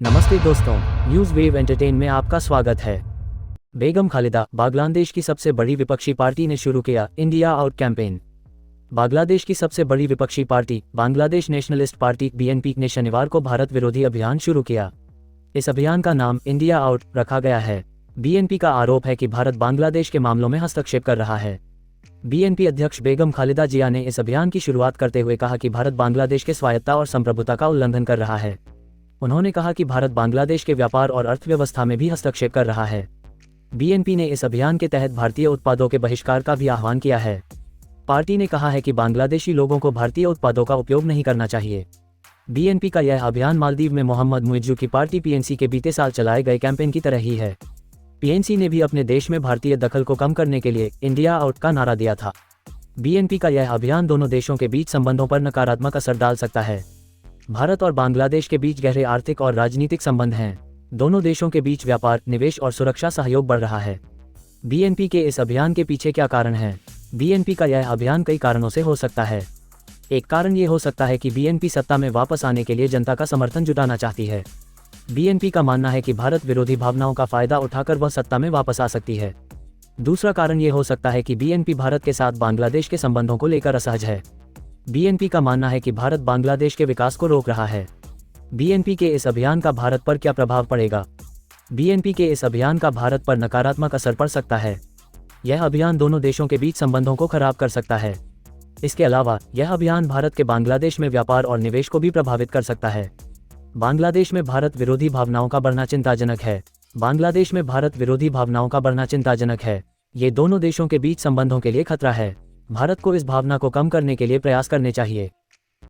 नमस्ते दोस्तों, news wave entertain में आपका स्वागत है। बेगम खालिदा, बांग्लादेश की सबसे बड़ी विपक्षी पार्टी ने शुरू किया इंडिया आउट कैंपेन। बांग्लादेश की सबसे बड़ी विपक्षी party Bangladesh nationalist party BNP ने शनिवार को भारत विरोधी अभियान शुरू किया। इस अभियान का नाम इंडिया आउट रखा गया है। बीएनपी का आरोप है कि भारत बांग्लादेश के मामलों में हस्तक्षेप कर रहा है। बीएनपी अध्यक्ष बेगम खालिदा जिया ने इस अभियान की शुरुआत करते हुए कहा कि भारत बांग्लादेश के स्वायत्तता और संप्रभुता का उल्लंघन कर रहा है। उन्होंने कहा कि भारत बांग्लादेश के व्यापार और अर्थव्यवस्था में भी हस्तक्षेप कर रहा है। बीएनपी ने इस अभियान के तहत भारतीय उत्पादों के बहिष्कार का भी आह्वान किया है। पार्टी ने कहा है कि बांग्लादेशी लोगों को भारतीय उत्पादों का उपयोग नहीं करना चाहिए। बीएनपी का यह अभियान मालदीव में मोहम्मद मुइज्जू की पार्टी पीएनसी के बीते साल चलाए गए कैंपेन की तरह ही है। पीएनसी ने भी अपने देश में भारतीय दखल को कम करने के लिए इंडिया आउट का नारा दिया था। बीएनपी का यह अभियान दोनों देशों के बीच संबंधों पर नकारात्मक असर डाल सकता है। भारत और बांग्लादेश के बीच गहरे आर्थिक और राजनीतिक संबंध हैं। दोनों देशों के बीच व्यापार, निवेश और सुरक्षा सहयोग बढ़ रहा है। बीएनपी के इस अभियान के पीछे क्या कारण है? बीएनपी का यह अभियान कई कारणों से हो सकता है। एक कारण ये हो सकता है कि बीएनपी सत्ता में वापस आने के लिए जनता का समर्थन जुटाना चाहती है। बीएनपी का मानना है कि भारत विरोधी भावनाओं का फायदा उठाकर वह सत्ता में वापस आ सकती है। दूसरा कारण ये हो सकता है कि बीएनपी भारत के साथ बांग्लादेश के संबंधों को लेकर असहज है। बीएनपी का मानना है कि भारत बांग्लादेश के विकास को रोक रहा है। बीएनपी के इस अभियान का भारत पर क्या प्रभाव पड़ेगा? बीएनपी के इस अभियान का भारत पर नकारात्मक असर पड़ सकता है। यह अभियान दोनों देशों के बीच संबंधों को खराब कर सकता है। इसके अलावा यह अभियान भारत के बांग्लादेश में व्यापार और निवेश को भी प्रभावित कर सकता है। बांग्लादेश में भारत विरोधी भावनाओं का बढ़ना चिंताजनक है। बांग्लादेश में भारत विरोधी भावनाओं का बढ़ना चिंताजनक है। ये दोनों देशों के बीच संबंधों के लिए खतरा है। भारत को इस भावना को कम करने के लिए प्रयास करने चाहिए।